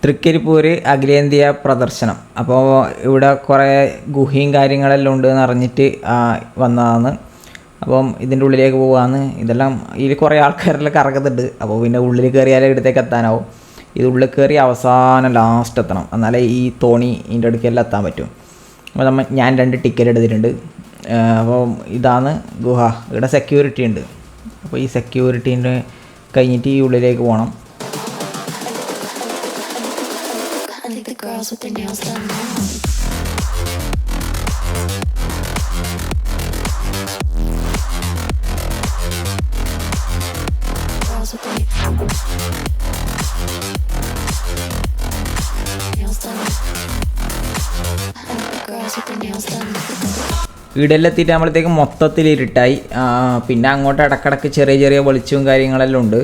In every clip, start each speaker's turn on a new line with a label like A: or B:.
A: തൃക്കരിപ്പൂർ അഖിലേന്ത്യാ പ്രദർശനം. അപ്പോൾ ഇവിടെ കുറേ ഗുഹയും കാര്യങ്ങളെല്ലാം ഉണ്ട് എന്ന് അറിഞ്ഞിട്ട് വന്നതാണ്. അപ്പം ഇതിൻ്റെ ഉള്ളിലേക്ക് പോകാമെന്ന്. ഇതെല്ലാം ഇതിൽ കുറേ ആൾക്കാരെല്ലാം കറങ്ങുന്നുണ്ട്. അപ്പോൾ പിന്നെ ഉള്ളിൽ കയറിയാലേ ഇടത്തേക്ക് എത്താനാവും. ഇത് ഉള്ളിൽ കയറി അവസാനം ലാസ്റ്റ് എത്തണം, എന്നാലേ ഈ തോണി ഇതിൻ്റെ അടുക്കെല്ലാം എത്താൻ പറ്റും. അപ്പോൾ ഞാൻ 2 ടിക്കറ്റ് എടുത്തിട്ടുണ്ട്. അപ്പോൾ ഇതാണ് ഗുഹ. ഇവിടെ സെക്യൂരിറ്റി ഉണ്ട്. അപ്പോൾ ഈ സെക്യൂരിറ്റീൻ്റെ കഴിഞ്ഞിട്ട് ഈ ഉള്ളിലേക്ക് പോകണം. With their nails done now. Girls with their nails done. Girls with their nails done. വീടെല്ലാം എത്തിയിട്ട് മൊത്തത്തിൽ ഇരുട്ടായി. പിന്നെ അങ്ങോട്ട് ഇടക്കിടക്ക് ചെറിയ ചെറിയ വെളിച്ചവും കാര്യങ്ങളെല്ലാം ഉണ്ട്.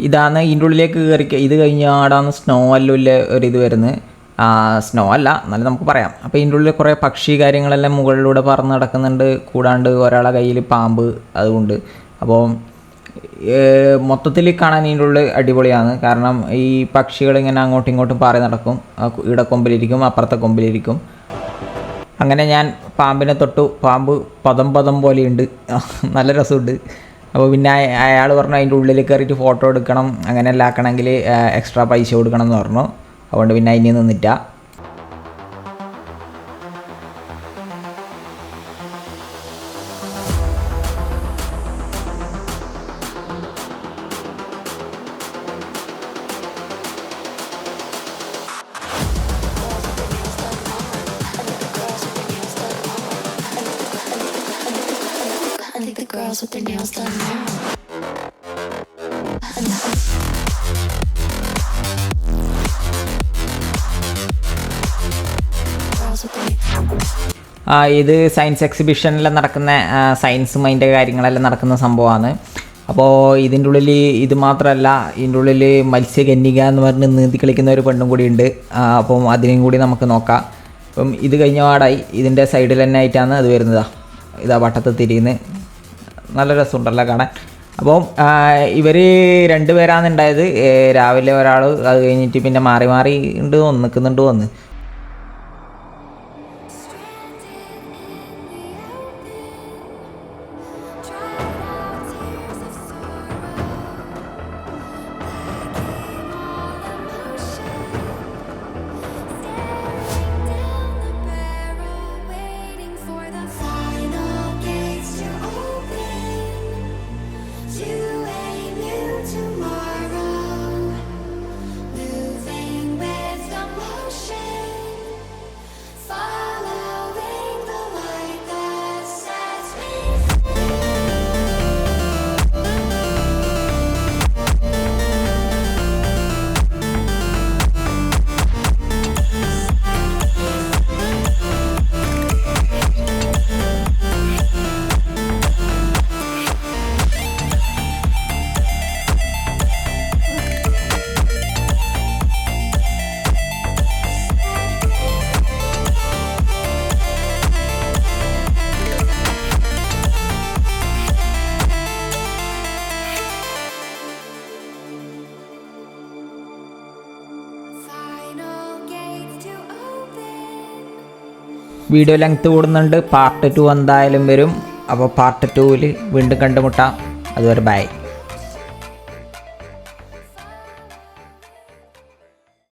A: ഇതാണ് ഇതിൻ്റെ ഉള്ളിലേക്ക് കയറി. ഇത് കഴിഞ്ഞാടാണ് സ്നോ എല്ലാം ഇല്ല ഒരിത് വരുന്നത്. സ്നോ അല്ല എന്നാലും നമുക്ക് പറയാം. അപ്പോൾ ഇതിൻ്റെ ഉള്ളിൽ കുറേ പക്ഷി കാര്യങ്ങളെല്ലാം മുകളിലൂടെ പറന്ന് നടക്കുന്നുണ്ട്. കൂടാണ്ട് ഒരാളെ കയ്യിൽ പാമ്പ് അതുകൊണ്ട്. അപ്പോൾ മൊത്തത്തിൽ കാണാൻ ഇതിൻ്റെ ഉള്ളിൽ അടിപൊളിയാണ്. കാരണം ഈ പക്ഷികൾ ഇങ്ങനെ അങ്ങോട്ടും ഇങ്ങോട്ടും പാറി നടക്കും. ഇവിടെ കൊമ്പിലിരിക്കും, അപ്പുറത്തെ കൊമ്പിലിരിക്കും. അങ്ങനെ ഞാൻ പാമ്പിനെ തൊട്ടു. പാമ്പ് പദം പോലെയുണ്ട്, നല്ല രസമുണ്ട്. അപ്പോൾ പിന്നെ അയാൾ പറഞ്ഞു അതിൻ്റെ ഉള്ളിൽ കയറിയിട്ട് ഫോട്ടോ എടുക്കണം, അങ്ങനെയെല്ലാം ആക്കണമെങ്കിൽ എക്സ്ട്രാ പൈസ കൊടുക്കണം എന്ന് പറഞ്ഞു. അതുകൊണ്ട് പിന്നെ അതിന് നിന്നിട്ട. Girls with their nails done now. ഇത് സയൻസ് എക്സിബിഷനിലെല്ലാം നടക്കുന്ന സയൻസും അതിൻ്റെ കാര്യങ്ങളെല്ലാം നടക്കുന്ന സംഭവമാണ്. അപ്പോൾ ഇതിൻ്റെ ഉള്ളിൽ ഇത് മാത്രമല്ല, ഇതിൻ്റെ ഉള്ളിൽ മത്സ്യകന്യക എന്ന് പറഞ്ഞ് നീന്തി കളിക്കുന്ന ഒരു പെണ്ണും കൂടി ഉണ്ട്. അപ്പം അതിനെയും കൂടി നമുക്ക് നോക്കാം. അപ്പം ഇത് കഴിഞ്ഞ പാടായി. ഇതിൻ്റെ സൈഡിൽ തന്നെ ആയിട്ടാണ് അത് വരുന്നത്. ഇതാ വട്ടത്ത് തിരിയുന്നത്. നല്ല രസമുണ്ടല്ലോ കാണാൻ. അപ്പം ഇവർ 2 പേരാണ് ഉണ്ടായത്. രാവിലെ ഒരാൾ, അത് കഴിഞ്ഞിട്ട് പിന്നെ മാറി മാറി ഉണ്ട് നിൽക്കുന്നുണ്ട് വന്ന്. വീഡിയോ ലെങ്ത് കൂടുന്നുണ്ട്. പാർട്ട് 2 എന്തായാലും വരും. അപ്പോൾ പാർട്ട് 2 വീണ്ടും കണ്ടുമുട്ടാം. അതുവരെ ബൈ.